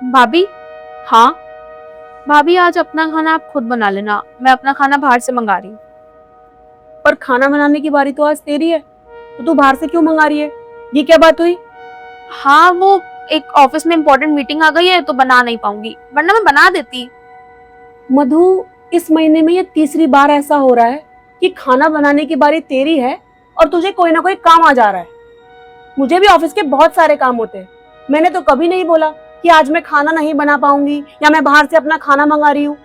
भाभी। हाँ। भाभी आज अपना खाना आप खुद बना लेना, मैं अपना खाना बाहर से मंगा रही हूँ। पर खाना बनाने की बारी तो आज तेरी है, तो तू बाहर से क्यों मंगा रही है? ये क्या बात हुई? हाँ, वो एक ऑफिस में इम्पोर्टेंट मीटिंग आ गई है तो बना नहीं पाऊंगी, वरना मैं बना देती। मधु, इस महीने में ये तीसरी बार ऐसा हो रहा है कि खाना बनाने की बारी तेरी है और तुझे कोई ना कोई काम आ जा रहा है। मुझे भी ऑफिस के बहुत सारे काम होते हैं। मैंने तो कभी नहीं बोला कि आज मैं खाना नहीं बना पाऊंगी या मैं बाहर से अपना खाना मंगा रही हूँ।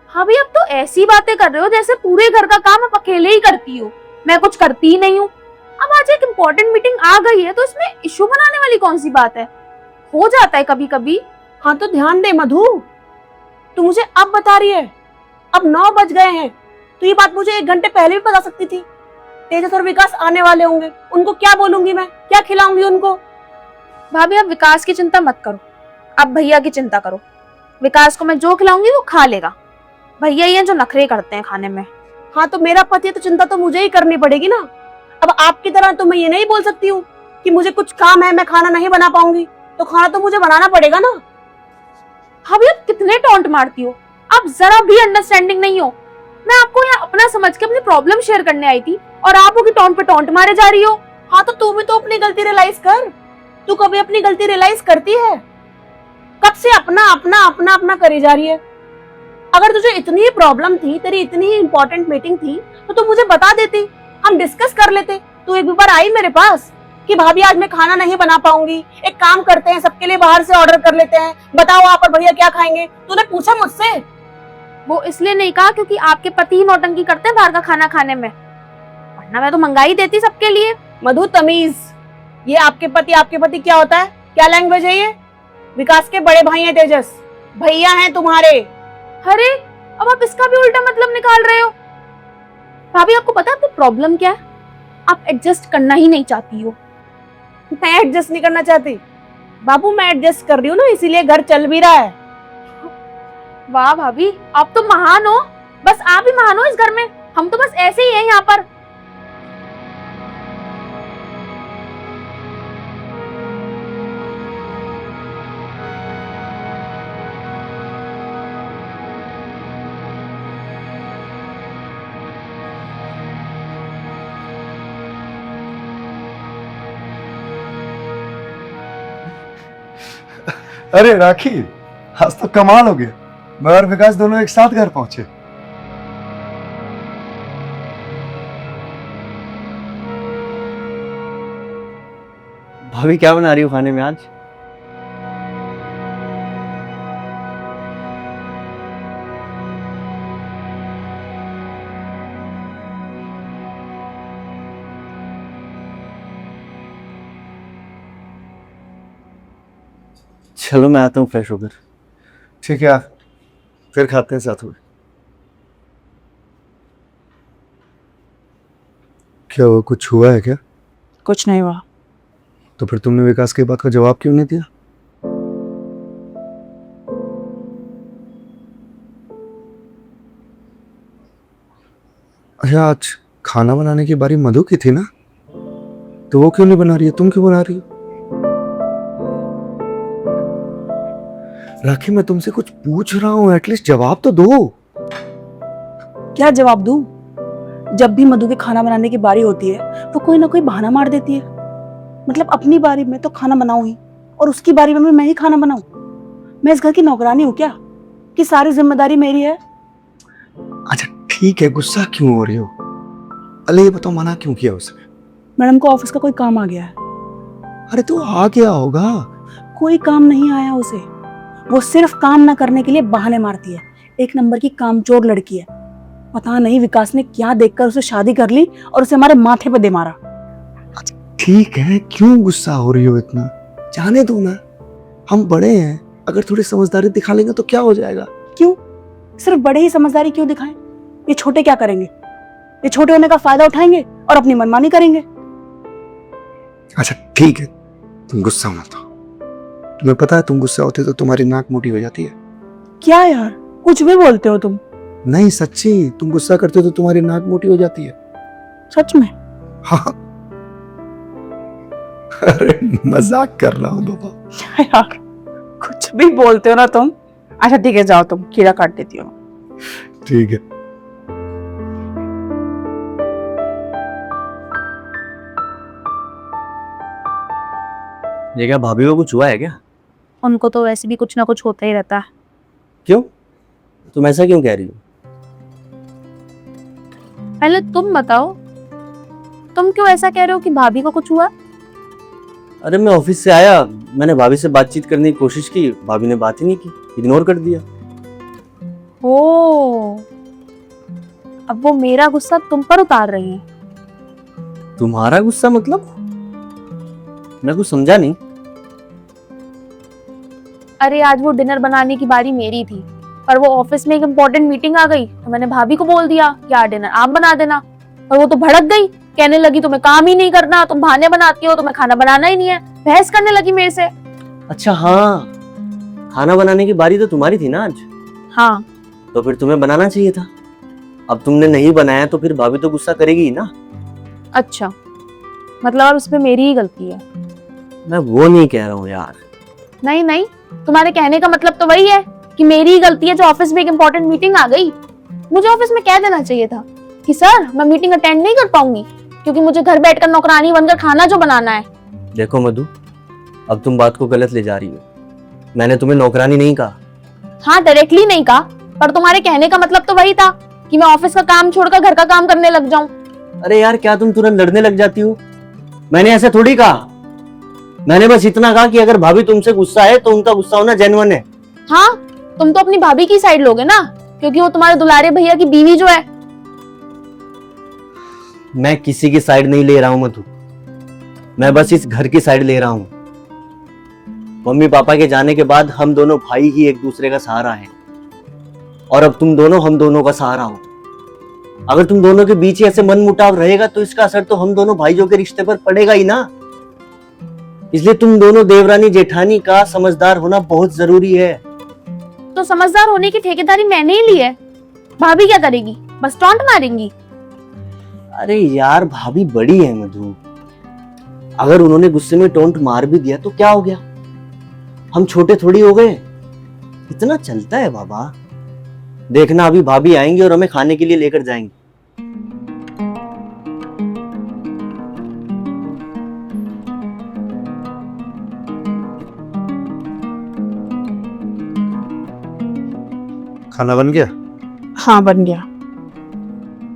भाभी अब तो ऐसी बातें कर रहे हो जैसे पूरे घर का काम आप अकेले ही करती हो, मैं कुछ करती ही नहीं हूँ। अब आज एक इम्पोर्टेंट मीटिंग आ गई है तो इसमें इशू बनाने वाली कौन सी बात है, हो जाता है कभी कभी। हाँ तो ध्यान दे मधु, तू मुझे अब बता रही है? अब 9 बज गए हैं, तो ये बात मुझे 1 घंटे पहले भी बता सकती थी। तेजस और विकास आने वाले होंगे, उनको क्या बोलूंगी मैं, क्या खिलाऊंगी उनको? भाभी आप विकास की चिंता मत करो, आप भैया की चिंता करो। विकास को मैं जो खिलाऊंगी वो खा लेगा, भैया ही हैं जो नखरे करते हैं खाने में। हाँ तो मेरा पति है तो चिंता तो मुझे ही करनी पड़ेगी ना। अब आपकी तरह तो मैं ये नहीं बोल सकती हूँ कि मुझे कुछ काम है, मैं खाना नहीं बना पाऊंगी, तो खाना तो मुझे बनाना पड़ेगा ना। भाभी आप कितने टॉन्ट मारती हो, आप जरा भी अंडरस्टैंडिंग नहीं हो। मैं आपको यहाँ अपना समझ के अपनी प्रॉब्लम शेयर करने आई थी और आप वो की टॉन्ट पे टॉन्ट मारे जा रही हो। हाँ तो तू भी तो अपनी गलती रियलाइज कर। तू कभी अपनी गलती रियलाइज करती है? कब से अपना अपना अपना अपना करी जा रही है। अगर तुझे इतनी प्रॉब्लम थी, तेरी इतनी ही इंपॉर्टेंट मीटिंग थी, तो तू मुझे बता देती, हम डिस्कस कर लेते। तू एक बार आई मेरे पास कि भाभी आज मैं खाना नहीं बना पाऊंगी, एक काम करते हैं सबके लिए बाहर से ऑर्डर कर लेते हैं, बताओ आप और भैया क्या खाएंगे? तूने पूछा मुझसे? वो इसलिए नहीं कहा क्योंकि आपके पति ही नौटंकी करते हैं बाहर का खाना खाने में, वरना मैं तो मंगा ही देती सबके लिए। मधु तमीज, ये आपके पति क्या होता है? क्या लैंग्वेज है ये? विकास के बड़े भाई हैं तेजस, भैया हैं तुम्हारे। अरे अब आप इसका भी उल्टा मतलब निकाल रहे हो। भाभी आपको पता है आपकी प्रॉब्लम क्या है, आप एडजस्ट करना ही नहीं चाहती हो। मैं एडजस्ट नहीं करना चाहती बाबू, मैं एडजस्ट कर रही हूँ ना, इसीलिए घर चल भी रहा है। वाह भाभी आप तो महान हो, बस आप ही महान हो इस घर में, हम तो बस ऐसे ही हैं यहाँ पर। अरे राखी, आज तो कमाल हो गया, मैं और विकास दोनों एक साथ घर पहुंचे। भाभी क्या बना रही हो खाने में आज? चलो मैं आता हूँ फ्रेश होकर। ठीक है, आ फिर खाते हैं साथ में। क्या वो कुछ हुआ है क्या? कुछ नहीं हुआ। तो फिर तुमने विकास की बात का जवाब क्यों नहीं दिया? अच्छा, आज खाना बनाने की बारी मधु की थी ना, तो वो क्यों नहीं बना रही है, तुम क्यों बना रही हो? राखी मैं तुमसे कुछ पूछ रहा हूँ, एटलीस्ट जवाब तो दो। क्या जवाब दूं? जब भी मधु के खाना बनाने की बारी होती है वो कोई ना कोई बहाना मार देती है। मतलब अपनी बारी में तो खाना बनाऊं ही और उसकी बारी में भी मैं ही खाना बनाऊं? मैं इस घर की नौकरानी हूँ क्या कि सारी जिम्मेदारी मेरी है? अच्छा ठीक है, गुस्सा क्यों हो रही हो? अरे ये बताओ, मना क्यों किया उसने? मैडम को ऑफिस का कोई काम आ गया है। अरे तो आ गया होगा। कोई काम नहीं आया उसे, वो सिर्फ काम ना करने के लिए बहाने मारती है। एक नंबर की कामचोर लड़की है। पता नहीं विकास ने क्या देखकर उसे शादी कर ली और उसे हमारे माथे पे दे मारा। ठीक है, क्यों गुस्सा हो रही हो इतना? जाने दो ना, हम बड़े हैं, अगर थोड़ी समझदारी दिखा लेंगे तो क्या हो जाएगा? क्यों? सिर्फ बड़े ही समझदारी क्यों दिखाएं? ये छोटे क्या करेंगे? ये छोटे होने का फायदा उठाएंगे और अपनी मनमानी करेंगे। अच्छा ठीक है, तुम गुस्सा मत हो। तुम्हें पता है तुम गुस्सा होते तो तुम्हारी नाक मोटी हो जाती है। क्या यार, कुछ भी बोलते हो तुम। नहीं सच्ची, तुम गुस्सा करते हो तो तुम्हारी नाक मोटी हो जाती है। सच में? हाँ। अरे मजाक कर रहा हूँ बाबा। यार कुछ भी बोलते हो ना तुम। अच्छा ठीक है, जाओ तुम, कीड़ा काट देती हो। ठीक है। ये क्या भाभी को कुछ हुआ है क्या? उनको तो वैसे भी कुछ ना कुछ होता ही रहता है। क्यों? तुम ऐसा क्यों कह रही हो? पहले तुम बताओ, तुम क्यों ऐसा कह रहे हो कि भाभी को कुछ हुआ? अरे मैं ऑफिस से आया, मैंने भाभी से बातचीत करने की कोशिश की, भाभी ने बात ही नहीं की, इग्नोर कर दिया। ओ, अब वो मेरा गुस्सा तुम पर उतार रही हैं। तुम्हारा गुस्सा मतलब? मैं कुछ समझा नहीं। अरे आज वो डिनर बनाने की बारी मेरी थी, पर वो ऑफिस में एक इम्पोर्टेंट मीटिंग आ गई तो मैंने भाभी को बोल दिया कि यार डिनर आप बना देना। और वो तो भड़क गई, कहने लगी तुम्हें काम ही नहीं करना, तुम बहाने बनाती हो, तुम्हें खाना बनाना ही नहीं है। बहस करने लगी मेरे से। अच्छा हाँ, खाना बनाने की बारी तो तुम्हारी थी ना आज, हाँ, तो फिर तुम्हें बनाना चाहिए था। अब तुमने नहीं बनाया तो फिर भाभी तो गुस्सा करेगी ही ना। अच्छा, मतलब अब इसमें मेरी ही गलती है? मैं वो नहीं कह रहा हूँ यार। नहीं नहीं, तुम्हारे कहने का मतलब तो वही है कि मेरी ही गलती है जो ऑफिस में एक इम्पोर्टेंट मीटिंग आ गई। मुझे ऑफिस में कह देना चाहिए था कि सर मैं मीटिंग अटेंड नहीं कर पाऊंगी क्योंकि मुझे घर बैठकर नौकरानी बनकर खाना जो बनाना है। देखो मधु, अब तुम बात को गलत ले जा रही हो। मैंने तुम्हें नौकरानी नहीं कहा। हाँ, डायरेक्टली नहीं कहा, पर तुम्हारे कहने का मतलब तो वही था कि मैं ऑफिस का काम छोड़कर घर का काम करने लग जाऊं। अरे यार, क्या तुम तुरंत लड़ने लग जाती हो? मैंने ऐसे थोड़ी कहा। मैंने बस इतना कहा कि अगर भाभी तुमसे गुस्सा है तो उनका गुस्सा होना जेन्युइन है। हाँ, तुम तो अपनी भाभी की साइड लोगे ना, क्योंकि वो तुम्हारे दुलारे भैया की बीवी जो है। मैं किसी की साइड नहीं ले रहा हूं मधु, मैं बस इस घर की साइड ले रहा हूं। मम्मी पापा के जाने के बाद हम दोनों भाई ही एक दूसरे का सहारा है, और अब तुम दोनों हम दोनों का सहारा हो। अगर तुम दोनों के बीच ही ऐसे मनमुटाव रहेगा तो इसका असर तो हम दोनों भाइयों के रिश्ते पर पड़ेगा ही ना। इसलिए तुम दोनों देवरानी जेठानी का समझदार होना बहुत जरूरी है। तो समझदार होने की ठेकेदारी मैंने ही ली है, भाभी क्या करेगी? बस टॉन्ट मारेंगी। अरे यार, भाभी बड़ी है मधु, अगर उन्होंने गुस्से में टोंट मार भी दिया तो क्या हो गया? हम छोटे थोड़ी हो गए, इतना चलता है बाबा। देखना अभी भाभी आएंगी और हमें खाने के लिए लेकर जाएंगी। खाना बन गया? हाँ बन गया।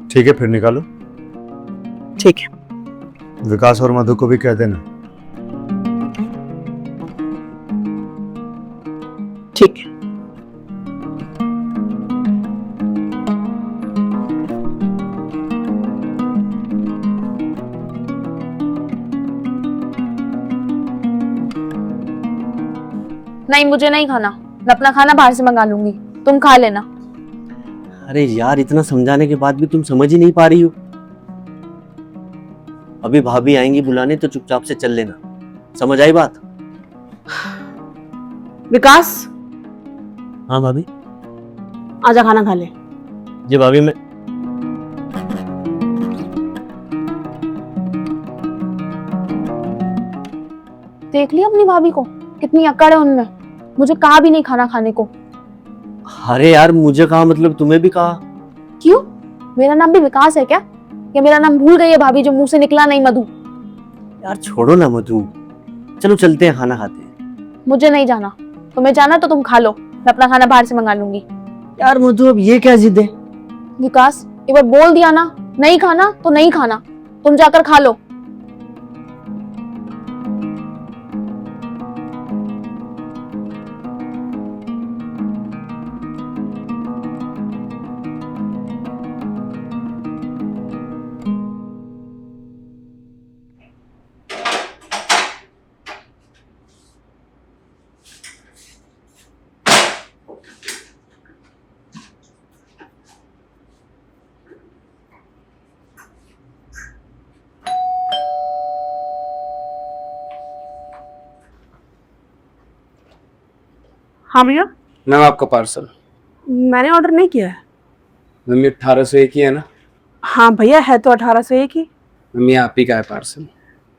ठीक है, फिर निकालो। ठीक है। विकास और मधु को भी कह देना। ठीक है। नहीं, मुझे नहीं खाना, मैं अपना खाना बाहर से मंगा लूंगी, तुम खा लेना। अरे यार, इतना समझाने के बाद भी तुम समझ ही नहीं पा रही हो। अभी भाभी आएंगी बुलाने तो चुपचाप से चल लेना, समझ आई बात? विकास, हाँ भाभी। आजा खाना खा ले। जी भाभी, मैं देख लिया अपनी भाभी को, कितनी अकड़ है उनमें। मुझे कहा भी नहीं खाना खाने को। अरे यार, मुझे कहा मतलब तुम्हें भी कहा। क्यों? मेरा नाम भी विकास है क्या? या मेरा नाम भूल गई है भाभी जो मुंह से निकला नहीं? मधु। यार छोड़ो ना मधु, चलो चलते हैं, खाना खाते हैं। मुझे नहीं जाना, तुम्हें जाना तो तुम खा लो, मैं अपना खाना बाहर से मंगा लूंगी। यार मधु, अब ये क्या जिद है? विकास, एक बार बोल दिया ना, नहीं खाना तो नहीं खाना, तुम जाकर खा लो। हाँ भैया। मैम आपका पार्सल। मैंने ऑर्डर नहीं किया है। मैम ये 1801 ही है ना? हाँ भैया, है तो 1801 ही। मैम ये आप ही का है पार्सल।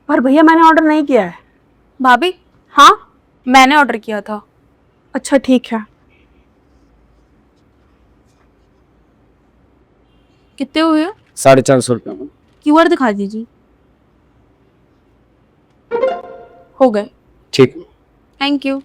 पर भैया मैंने ऑर्डर नहीं किया है। भाभी, हाँ मैंने ऑर्डर किया था। अच्छा ठीक है। कितने हुए हो? 450 रुपये में। क्यूआर दिखा दीजिए। हो गए। ठीक। Thank you.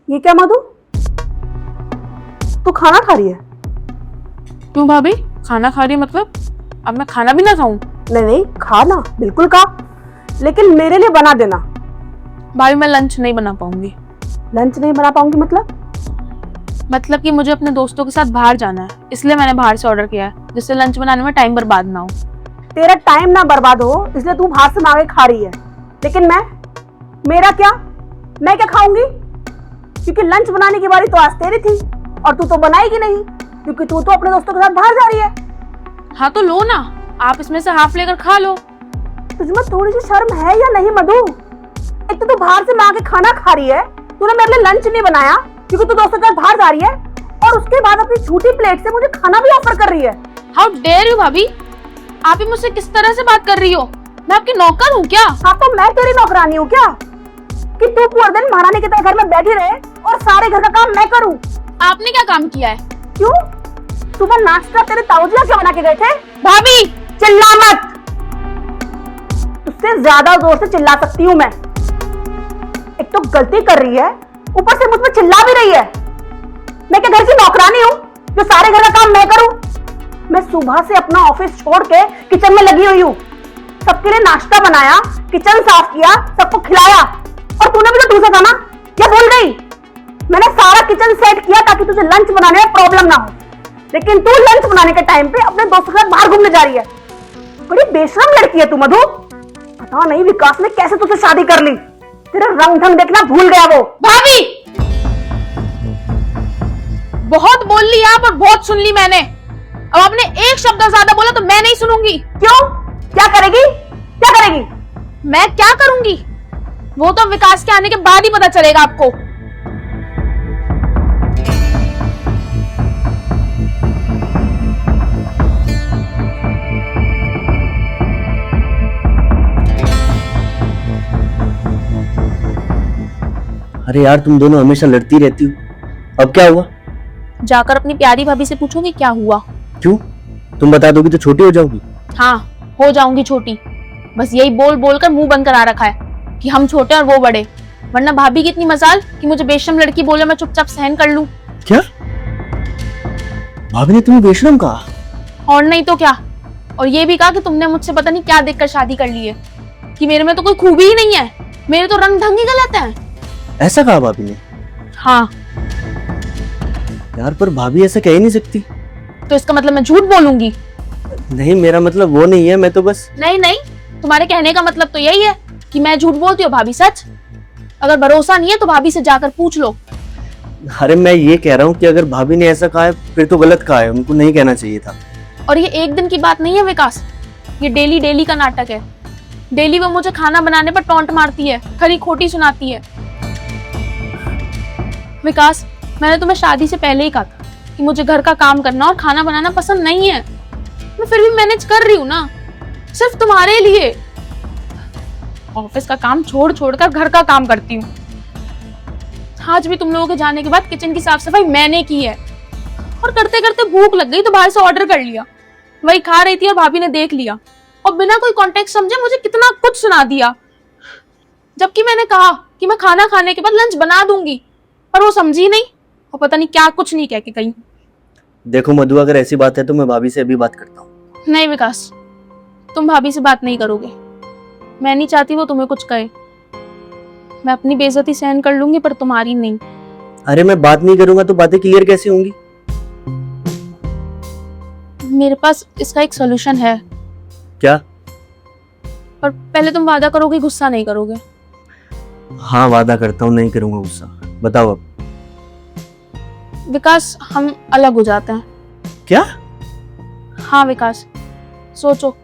ये क्या मधु, तू खाना खा रही है? क्यों भाभी, खाना खा रही मतलब? अब मैं खाना भी ना खाऊं? नहीं नहीं, खा ना, बिल्कुल खा, लेकिन मेरे लिए बना देना। भाभी मैं लंच नहीं बना पाऊंगी। लंच नहीं बना पाऊंगी मतलब कि मुझे अपने दोस्तों के साथ बाहर जाना है, इसलिए मैंने बाहर से ऑर्डर किया है, जिससे लंच बनाने में टाइम बर्बाद ना हो। तेरा टाइम ना बर्बाद हो इसलिए तू बाहर से मांगे खा रही है, लेकिन मेरा क्या? मैं क्या खाऊंगी? क्योंकि लंच बनाने की बारी तो आज तेरी थी और तू तो बनाएगी नहीं, क्योंकि तू तो अपने दोस्तों के साथ बाहर जा रही है। हाँ तो लो ना, आप इसमें से हाफ लेकर खा लो। तुझमें थोड़ी सी शर्म है या नहीं मधु? एक तो तू बाहर से मांगे खाना खा रही है, तूने मेरे लिए लंच नहीं बनाया क्योंकि तू दोस्तों के साथ बाहर जा रही है, और उसके बाद अपनी झूठी प्लेट से मुझे खाना भी ऑफर कर रही है। हाउ डेयर यू भाभी, आप ही मुझसे किस तरह से बात कर रही हो? मैं आपकी नौकर हूँ क्या? हाँ तो मैं तेरी नौकरानी हूँ क्या, कि तू पूरे दिन महारानी की तरह घर में बैठी रहे और सारे घर का काम मैं करूँ? आपने क्या काम किया है? क्यों? सुबह नाश्ता तेरे ताऊजी क्या बना के गए थे? भाभी चिल्ला मत, तुझसे ज्यादा जोर से चिल्ला सकती हूँ मैं। एक तो गलती कर रही है, ऊपर से मुझ पर चिल्ला भी रही है। मैं क्या घर की नौकरानी हूँ जो सारे घर का काम मैं करूँ? मैं सुबह से अपना ऑफिस छोड़ के किचन में लगी हुई हूँ, सबके लिए नाश्ता बनाया, किचन साफ किया, सबको खिलाया, और तूने भी तो दूसरा था ना, क्या भूल गई? मैंने सारा किचन सेट किया ताकि तुझे लंच बनाने में प्रॉब्लम ना हो, लेकिन तू लंच बनाने के टाइम पे अपने दोस्तों के साथ बाहर घूमने जा रही है। बड़ी बेशरम लड़की है तू मधु। पता नहीं विकास ने कैसे तुझसे शादी कर ली, तेरा रंग ढंग देखना भूल गया वो। भाभी बहुत बोल ली आप और बहुत सुन ली मैंने, अब आपने एक शब्द ज्यादा बोला तो मैं नहीं सुनूंगी। क्यों? क्या करेगी? क्या करेगी? मैं क्या करूंगी वो तो विकास के आने के बाद ही पता चलेगा आपको। अरे यार तुम दोनों हमेशा लड़ती रहती हो, अब क्या हुआ? जाकर अपनी प्यारी भाभी से पूछोगे क्या हुआ। क्यों? तुम बता दोगी तो छोटी हो जाओगी। हाँ हो जाऊंगी छोटी, बस यही बोल बोल कर मुंह बंद करा रखा है कि हम छोटे और वो बड़े, वरना भाभी की इतनी मजाल कि मुझे बेशरम लड़की बोले मैं चुपचाप सहन कर लूं। क्या? भाभी ने तुम्हें बेशरम कहा? और नहीं तो क्या, और ये भी कहा कि तुमने मुझसे पता नहीं क्या देखकर शादी कर ली है, कि मेरे में तो कोई खूबी ही नहीं है, मेरे तो रंग ढंग ही गलत है। ऐसा कहा भाभी ने? हाँ यार पर भाभी ऐसा कह ही नहीं सकती। तो इसका मतलब मैं झूठ बोलूंगी? नहीं मेरा मतलब वो नहीं है, मैं तो बस। नहीं नहीं, तुम्हारे कहने का मतलब तो यही है कि मैं झूठ बोलती हूँ भाभी सच। अगर भरोसा नहीं है तो भाभी से जाकर पूछ लो। अरे मैं ये कह रहा हूँ कि अगर भाभी ने ऐसा कहा है फिर तो गलत कहा है, उनको नहीं कहना चाहिए था। और ये एक दिन की बात नहीं है विकास, ये डेली डेली का नाटक है। डेली वो मुझे खाना बनाने पर टॉन्ट मारती है, खरी खोटी सुनाती है। विकास मैंने तुम्हें शादी से पहले ही कहा था कि मुझे घर का काम करना और खाना बनाना पसंद नहीं है, मैं फिर भी मैनेज कर रही हूँ ना, सिर्फ तुम्हारे लिए। ऑफिस का काम छोड़ छोड़ कर घर का काम करती हूँ। आज भी तुम लोगों के जाने के बाद किचन की साफ सफाई मैंने की है, और करते करते भूख लग गई तो बाहर से ऑर्डर कर लिया, वही खा रही थी और भाभी ने देख लिया और बिना कोई कॉन्टेक्स्ट समझे मुझे कितना कुछ सुना दिया, जबकि मैंने कहा कि मैं खाना खाने के बाद लंच बना दूंगी, पर वो समझी नहीं और पता नहीं क्या कुछ नहीं कह के गई। देखो मधु, अगर ऐसी बात है तो मैं भाभी से अभी बात करता हूँ। नहीं विकास, तुम भाभी से बात नहीं करोगे, मैं नहीं चाहती वो तुम्हें कुछ कहे। मैं अपनी बेइज्जती सहन कर लूंगी पर तुम्हारी नहीं। अरे मैं बात नहीं करूंगा तो बातें क्लियर कैसे होंगी? मेरे पास इसका एक सोल्यूशन है। क्या? पर पहले तुम वादा करो कि गुस्सा नहीं करोगे। हाँ वादा करता हूँ नहीं करूंगा गुस्सा। बताओ अब। विकास, हम अलग हो जाते हैं। क्या? हाँ विकास, सोचो,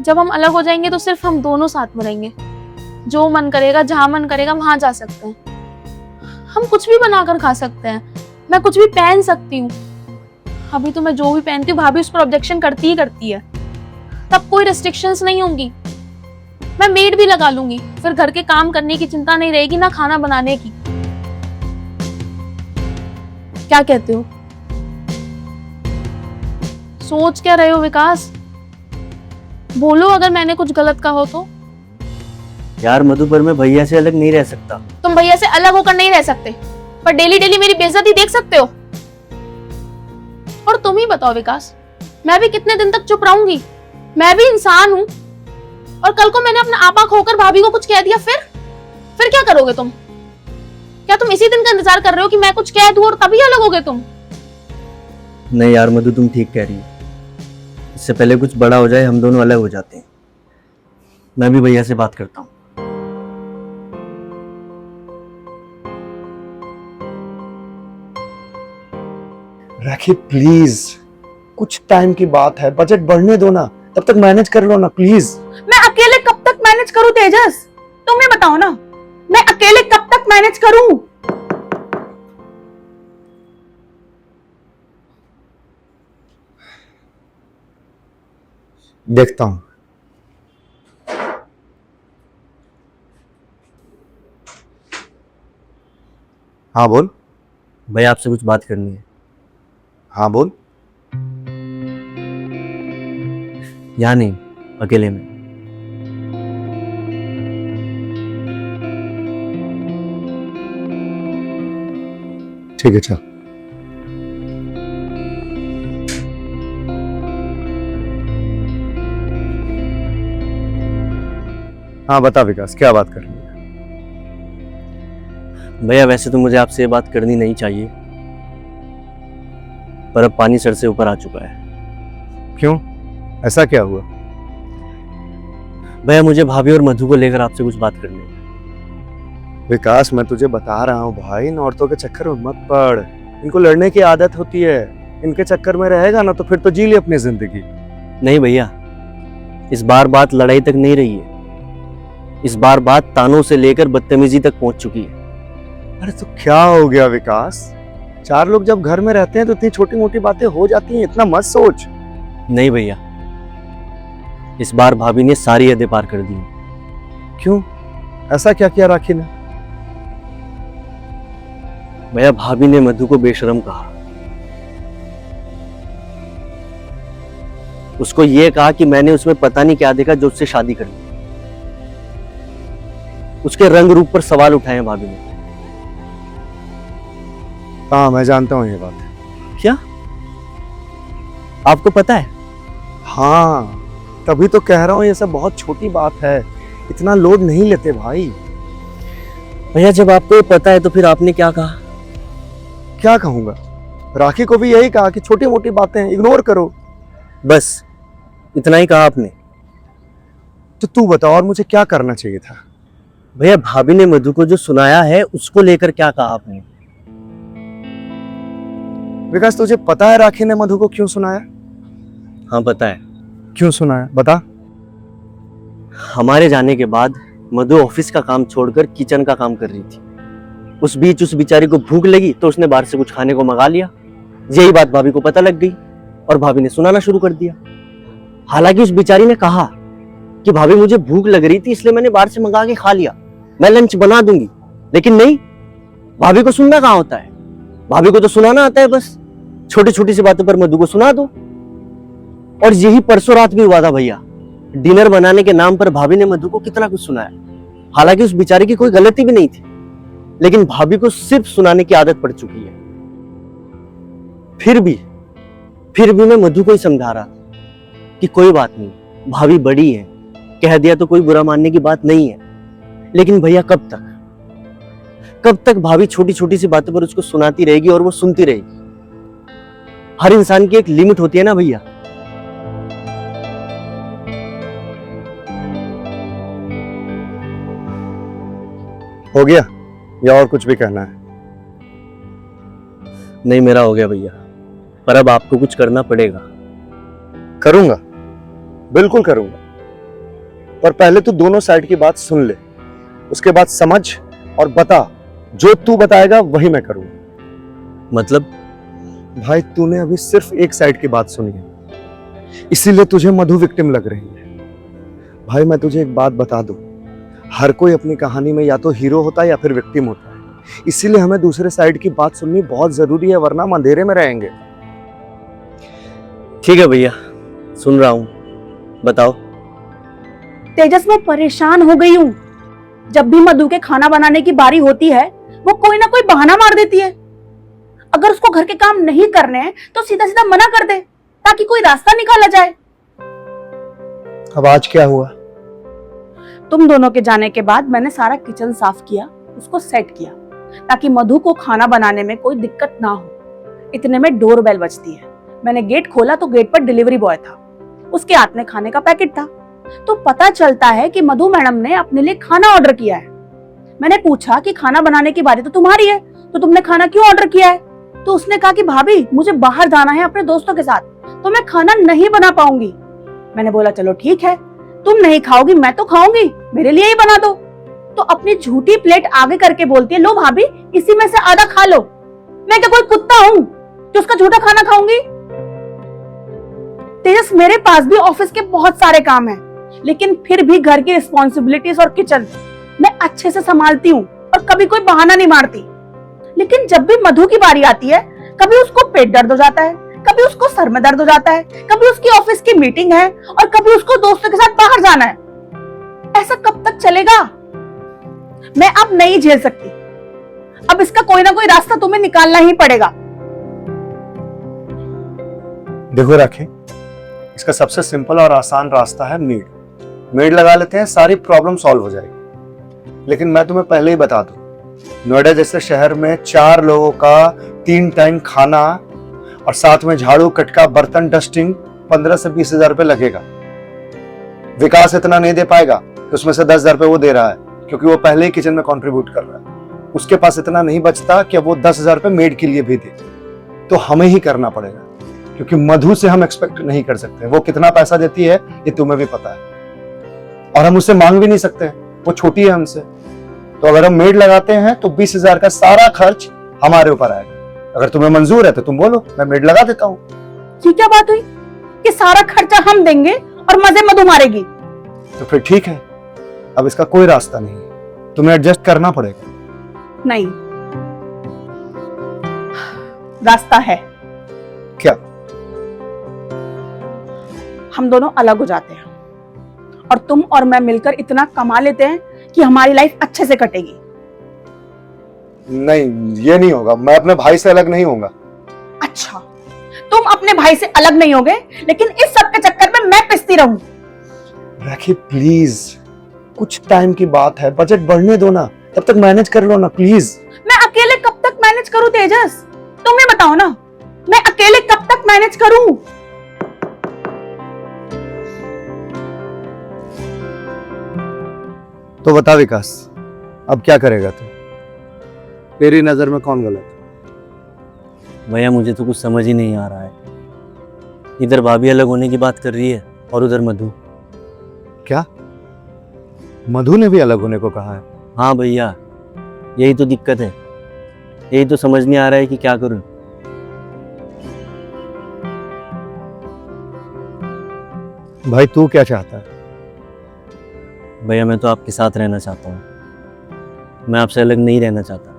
जब हम अलग हो जाएंगे तो सिर्फ हम दोनों साथ में रहेंगे। जो मन करेगा, जहां मन करेगा वहां जा सकते हैं। हम कुछ भी बनाकर खा सकते हैं। मैं कुछ भी पहन सकती हूँ। अभी तो मैं जो भी पहनती हूँ भाभी उस पर ऑब्जेक्शन करती ही करती है। तब कोई रेस्ट्रिक्शंस नहीं होंगी। मैं मेड भी लगा लूंगी, फिर घर के काम करने की चिंता नहीं रहेगी, ना खाना बनाने की। क्या कहते हो? सोच क्या रहे हो विकास? बोलो अगर मैंने कुछ गलत कहा हो तो। यार मधु, पर मैं भैया से अलग नहीं रह सकता। तुम भैया से अलग होकर नहीं रह सकते, पर डेली डेली मेरी बेइज्जती देख सकते हो। और तुम ही बताओ विकास, मैं भी कितने दिन तक चुप रहूंगी? मैं भी इंसान हूं। और कल को मैंने अपना आपा खोकर भाभी को कुछ कह दिया, फिर क्या करोगे तुम? क्या तुम इसी दिन का इंतजार कर रहे हो कि मैं कुछ कह दूं और तभी अलग होगे तुम? नहीं यार मधु, तुम ठीक कह रही हो। इससे पहले कुछ बड़ा हो जाए हम दोनों अलग हो जाते हैं। मैं भी भैया से बात करता हूँ। राखी प्लीज, कुछ टाइम की बात है, बजट बढ़ने दो ना, तब तक मैनेज कर लो ना प्लीज। मैं अकेले कब तक मैनेज करूं तेजस? तुम ही बताओ ना, मैं अकेले कब तक मैनेज करूं? देखता हूं। हाँ बोल। भैया आपसे कुछ बात करनी है। हाँ बोल। यहाँ नहीं, अकेले में। ठीक है चल। हाँ बता विकास, क्या बात करनी है? भैया वैसे तो मुझे आपसे ये बात करनी नहीं चाहिए, पर अब पानी सर से ऊपर आ चुका है। क्यों, ऐसा क्या हुआ? भैया मुझे भाभी और मधु को लेकर आपसे कुछ बात करनी है। विकास मैं तुझे बता रहा हूँ भाई, इन औरतों के चक्कर में मत पड़। इनको लड़ने की आदत होती है। इनके चक्कर में रहेगा ना तो फिर तो जी ले अपनी जिंदगी। नहीं भैया, इस बार बात लड़ाई तक नहीं रही है। इस बार बात तानों से लेकर बदतमीजी तक पहुंच चुकी है। अरे तो क्या हो गया विकास? चार लोग जब घर में रहते हैं तो इतनी छोटी मोटी बातें हो जाती हैं, इतना मत सोच। नहीं भैया, इस बार भाभी ने सारी हदें पार कर दी। क्यों, ऐसा क्या किया राखी ने? भैया भाभी ने मधु को बेशरम कहा। उसको ये कहा कि मैंने उसमें पता नहीं क्या देखा जो उससे शादी कर ली। उसके रंग रूप पर सवाल उठाए हैं भाभी ने। हाँ मैं जानता हूँ ये बात। क्या आपको पता है? हाँ तभी तो कह रहा हूँ, ये सब बहुत छोटी बात है, इतना लोड नहीं लेते भाई। भैया जब आपको ये पता है तो फिर आपने क्या कहा? क्या कहूंगा, राखी को भी यही कहा कि छोटी मोटी बातें इग्नोर करो। बस इतना ही कहा आपने? तो तू बता और मुझे क्या करना चाहिए था? भैया भाभी ने मधु को जो सुनाया है उसको लेकर क्या कहा आपने? विकास तुझे पता है राखी ने मधु को क्यों सुनाया? हाँ पता है। क्यों सुनाया बता। हमारे जाने के बाद मधु ऑफिस का काम छोड़कर किचन का काम कर रही थी। उस बीच उस बेचारी को भूख लगी तो उसने बाहर से कुछ खाने को मंगा लिया। यही बात भाभी को पता लग गई और भाभी ने सुनाना शुरू कर दिया। हालांकि उस बेचारी ने कहा कि भाभी मुझे भूख लग रही थी इसलिए मैंने बाहर से मंगा के खा लिया, मैं लंच बना दूंगी। लेकिन नहीं, भाभी को सुनना कहाँ होता है। भाभी को तो सुनाना आता है, बस छोटी छोटी सी बातों पर मधु को सुना दो। और यही परसों रात भी हुआ था भैया। डिनर बनाने के नाम पर भाभी ने मधु को कितना कुछ सुनाया। हालांकि उस बेचारी की कोई गलती भी नहीं थी, लेकिन भाभी को सिर्फ सुनाने की आदत पड़ चुकी है। फिर भी मैं मधु को ही समझा रहा कि कोई बात नहीं, भाभी बड़ी है, कह दिया तो कोई बुरा मानने की बात नहीं है। लेकिन भैया कब तक? कब तक भाभी छोटी छोटी सी बातों पर उसको सुनाती रहेगी और वो सुनती रहेगी? हर इंसान की एक लिमिट होती है ना भैया। हो गया या और कुछ भी कहना है? नहीं, मेरा हो गया भैया, पर अब आपको कुछ करना पड़ेगा। करूंगा, बिल्कुल करूंगा, पर पहले तू दोनों साइड की बात सुन ले, उसके बाद समझ और बता। जो तू बताएगा वही मैं करूंगा। मतलब? भाई तूने अभी सिर्फ एक साइड की बात सुनी है, इसीलिए तुझे मधु विक्टिम लग रही है। भाई मैं तुझे एक बात बता दूं, हर कोई अपनी कहानी में या तो हीरो होता है या फिर विक्टिम होता है। इसीलिए हमें दूसरे साइड की बात सुननी बहुत जरूरी है, वरना हम अंधेरे में रहेंगे। ठीक है भैया, सुन रहा हूं, बताओ। तेजस, मैं परेशान हो गई हूँ। जब भी मधु के खाना बनाने की बारी होती है वो कोई ना कोई बहाना मार देती है। अगर उसको घर के काम नहीं करने हैं तो सीधा सीधा मना कर दे, ताकि कोई रास्ता निकाला जाए। अब आज क्या हुआ? तुम दोनों के जाने के बाद मैंने सारा किचन साफ किया, उसको सेट किया, ताकि मधु को खाना बनाने में कोई दिक्कत ना हो। इतने में डोरबेल बजती है। मैंने गेट खोला तो गेट पर डिलीवरी बॉय था, उसके हाथ में खाने का पैकेट था। तो पता चलता है कि मधु मैडम ने अपने लिए खाना ऑर्डर किया है। मैंने पूछा कि खाना बनाने की बारी तो तुम्हारी है, तो तुमने खाना क्यों ऑर्डर किया है? तो उसने कहा कि भाभी मुझे बाहर जाना है अपने दोस्तों के साथ, तो मैं खाना नहीं बना पाऊंगी। मैंने बोला चलो ठीक है, तुम नहीं खाओगी मैं तो खाऊंगी, मेरे लिए ही बना दो। तो अपनी झूठी प्लेट आगे करके बोलती है, लो भाभी इसी में से आधा खा लो। मैं क्या कोई कुत्ता हूँ जो उसका झूठा खाना खाऊंगी? तेजस, मेरे पास भी ऑफिस के बहुत सारे काम हैं, लेकिन फिर भी घर की रिस्पॉन्सिबिलिटीज और किचन मैं अच्छे से संभालती हूँ और कभी कोई बहाना नहीं मारती। लेकिन जब भी मधु की बारी आती है, कभी उसको पेट दर्द हो जाता है, कभी उसको सर में दर्द हो जाता है, कभी उसकी ऑफिस की मीटिंग है और कभी उसको दोस्तों के साथ बाहर जाना है। ऐसा कब तक चलेगा? मैं अब नहीं झेल सकती। अब इसका कोई ना कोई रास्ता तुम्हें निकालना ही पड़ेगा। देखो राखी, इसका सबसे सिंपल और आसान रास्ता है मेड लगा लेते हैं, सारी प्रॉब्लम सॉल्व हो जाएगी। लेकिन मैं तुम्हें पहले ही बता दूं, नोएडा जैसे शहर में 4 लोगों का 3 टाइम खाना और साथ में झाड़ू कटका बर्तन डस्टिंग 15 से 20 हजार रुपए लगेगा। विकास इतना नहीं दे पाएगा कि उसमें से 10 हजार रुपए वो दे रहा है, क्योंकि वो पहले ही किचन में कंट्रीब्यूट कर रहा है। उसके पास इतना नहीं बचता कि वो 10 हजार रुपए मेड के लिए भी दे। तो हमें ही करना पड़ेगा, क्योंकि मधु से हम एक्सपेक्ट नहीं कर सकते। वो कितना पैसा देती है ये तुम्हें भी पता है, और हम उससे मांग भी नहीं सकते, वो छोटी है हमसे। तो अगर हम मेड लगाते हैं तो 20 हजार का सारा खर्च हमारे ऊपर आएगा। अगर तुम्हें मंजूर है तो तुम बोलो, मैं मेड लगा देता हूँ। ये क्या बात हुई कि सारा खर्चा हम देंगे और मजे मधु मारेगी? तो फिर ठीक है, अब इसका कोई रास्ता नहीं है, तुम्हें एडजस्ट करना पड़ेगा। नहीं, रास्ता है। क्या? हम दोनों अलग हो जाते हैं और तुम और मैं मिलकर इतना कमा लेते हैं कि हमारी लाइफ अच्छे से कटेगी। नहीं, ये नहीं होगा। मैं अपने भाई से अलग नहीं होऊंगा। अच्छा, तुम अपने भाई से अलग नहीं होगे, लेकिन इस सब के चक्कर में मैं पिसती रहूं। राखी प्लीज, कुछ टाइम की बात है, बजट बढ़ने दो ना, तब तक मैनेज कर लो ना प्लीज। मैं अकेले कब तक मैनेज करूं तेजस? तुम ही बताओ ना, मैं अकेले कब तक मैनेज करूं? तो बता विकास, अब क्या करेगा तू? तेरी नजर में कौन गलत? भैया मुझे तो कुछ समझ ही नहीं आ रहा है। इधर भाभी अलग होने की बात कर रही है और उधर मधु। क्या मधु ने भी अलग होने को कहा है? हाँ भैया, यही तो दिक्कत है। यही तो समझ नहीं आ रहा है कि क्या करूं। भाई तू क्या चाहता है? भैया मैं तो आपके साथ रहना चाहता हूँ, मैं आपसे अलग नहीं रहना चाहता।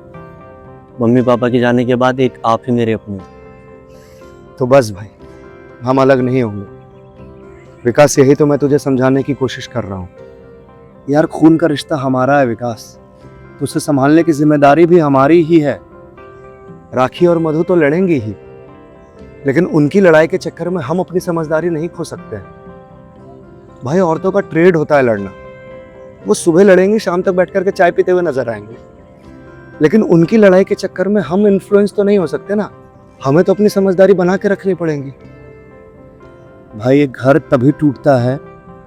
मम्मी पापा के जाने के बाद एक आप ही मेरे अपने। तो बस भाई, हम अलग नहीं होंगे। विकास, यही तो मैं तुझे समझाने की कोशिश कर रहा हूँ यार। खून का रिश्ता हमारा है विकास, तो उसे संभालने की जिम्मेदारी भी हमारी ही है। राखी और मधु तो लड़ेंगी ही, लेकिन उनकी लड़ाई के चक्कर में हम अपनी समझदारी नहीं खो सकते हैं। भाई औरतों का ट्रेड होता है लड़ना। वो सुबह लड़ेंगी, शाम तक बैठ करके चाय पीते हुए नजर आएंगे। लेकिन उनकी लड़ाई के चक्कर में हम इन्फ्लुएंस तो नहीं हो सकते ना, हमें तो अपनी समझदारी बना के रखनी पड़ेगी। भाई एक घर तभी टूटता है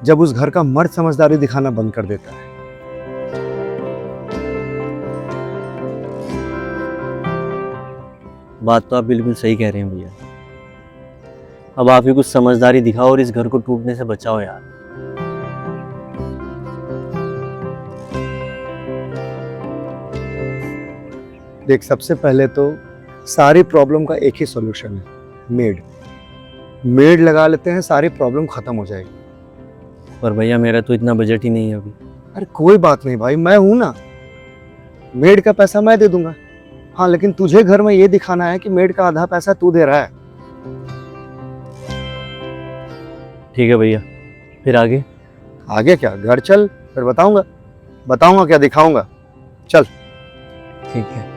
जब उस घर का मर्द समझदारी दिखाना बंद कर देता है। बात तो आप बिल्कुल सही कह रहे हैं भैया। अब आप ही कुछ समझदारी दिखाओ और इस घर को टूटने से बचाओ यार। देख, सबसे पहले तो सारी प्रॉब्लम का एक ही सॉल्यूशन है, मेड। मेड लगा लेते हैं, सारी प्रॉब्लम खत्म हो जाएगी। पर भैया मेरा तो इतना बजट ही नहीं है अभी। अरे कोई बात नहीं भाई, मैं हूं ना, मेड का पैसा मैं दे दूंगा। हाँ, लेकिन तुझे घर में ये दिखाना है कि मेड का आधा पैसा तू दे रहा है। ठीक है भैया, फिर आगे? आगे क्या, घर चल, फिर बताऊंगा क्या दिखाऊंगा। चल। ठीक है।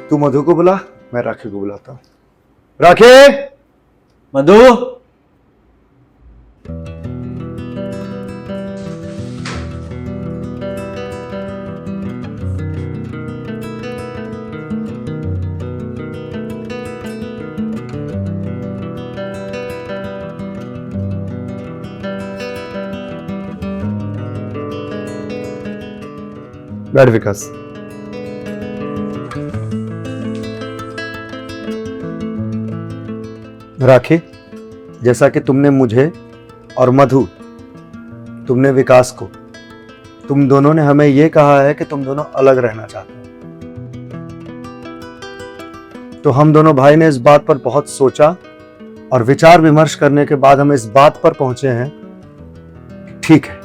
तू मधु को बुला, मैं राखी को बुलाता हूँ। राखी! मधु! बैठ विकास। राखी, जैसा कि तुमने मुझे और मधु, तुमने विकास को, तुम दोनों ने हमें यह कहा है कि तुम दोनों अलग रहना चाहते हो, तो हम दोनों भाई ने इस बात पर बहुत सोचा और विचार विमर्श करने के बाद हम इस बात पर पहुंचे हैं कि ठीक है,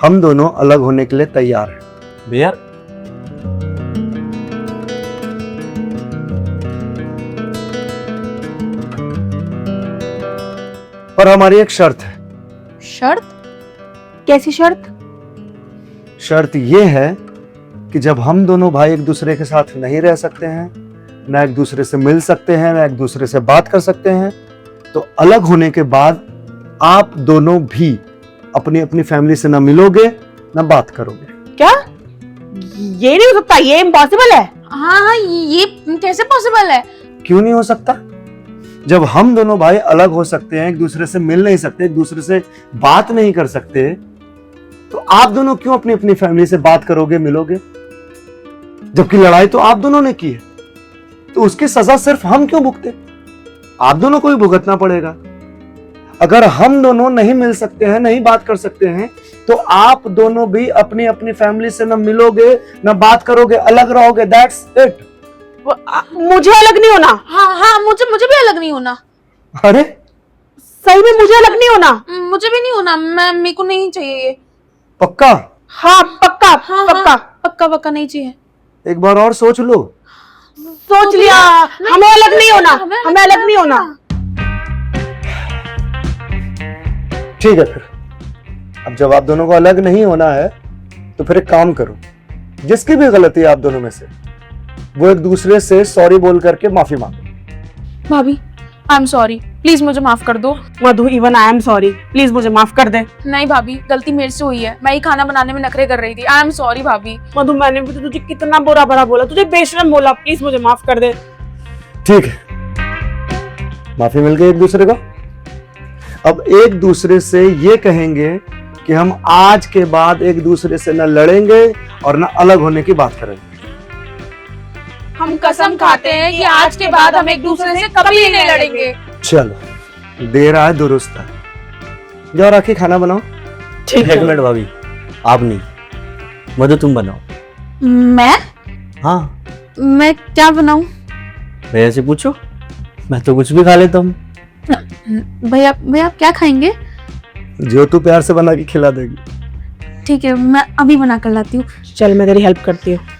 हम दोनों अलग होने के लिए तैयार हैं। भैया पर हमारी एक शर्त है। शर्त? कैसी शर्त? शर्त यह है कि जब हम दोनों भाई एक दूसरे के साथ नहीं रह सकते हैं, ना एक दूसरे से मिल सकते हैं, ना एक दूसरे से बात कर सकते हैं, तो अलग होने के बाद आप दोनों भी अपनी अपनी फैमिली से ना मिलोगे ना बात करोगे। क्या? ये नहीं हो सकता, ये इम्पॉसिबल है। हाँ, ये कैसे पॉसिबल है? क्यों नहीं हो सकता? जब हम दोनों भाई अलग हो सकते हैं, एक दूसरे से मिल नहीं सकते, एक दूसरे से बात नहीं कर सकते, तो आप दोनों क्यों अपनी अपनी फैमिली से बात करोगे, मिलोगे? जबकि लड़ाई तो आप दोनों ने की है, तो उसकी सजा सिर्फ हम क्यों भुगते? आप दोनों को भी भुगतना पड़ेगा। अगर हम दोनों नहीं मिल सकते हैं, नहीं बात कर सकते हैं, तो आप दोनों भी अपनी अपनी फैमिली से न मिलोगे न बात करोगे, अलग रहोगे। That's it. मुझे अलग नहीं होना। हाँ, मुझे भी अलग नहीं होना। अरे सही में मुझे अलग नहीं होना। मुझे भी नहीं होना। मेरे को नहीं चाहिए ये। पक्का? हाँ पक्का। हाँ, पक्का। पक्का नहीं चाहिए। एक बार और सोच लो। सोच लिया, हमें अलग नहीं होना, हमें अलग नहीं होना। ठीक है, फिर अब जब आप दोनों को अलग नहीं होना है, तो फिर एक काम करो, जिसकी भी गलती है आप दोनों में से, वो एक दूसरे से सॉरी बोल करके माफी मांगो। भाभी, आई एम सॉरी, प्लीज मुझे माफ कर दो। Madhu, even I am sorry, please मुझे माफ कर दे। नहीं भाभी, गलती मेरे से हुई है। मैं ही खाना बनाने में नखरे कर रही थी। आई एम सॉरी भाभी। मधु, मैंने भी तो तुझे कितना बुरा भरा बोला, तुझे बेशरम बोला, प्लीज मुझे माफ कर दे। ठीक है, माफी मिल गई एक दूसरे को। अब एक दूसरे से ये कहेंगे कि हम आज के बाद एक दूसरे से न लड़ेंगे और न अलग होने की बात करेंगे। हम कसम खाते हैं कि आज के बाद हम एक दूसरे से कभी नहीं लड़ेंगे। चलो, देर आए दुरुस्त है। जाओ राखी, खाना बनाओ। ठीक एक है। मिनट भाभी, आप नहीं, मधु तुम बनाओ। मैं हाँ, मैं क्या बनाऊं? भैया से पूछो, मैं तो कुछ भी खा लेता हूँ। भैया आप क्या खाएंगे? जो तू प्यार से बना के खिला देगी। ठीक है, मैं अभी बना कर लाती हूँ। चल मैं तेरी हेल्प करती हूँ।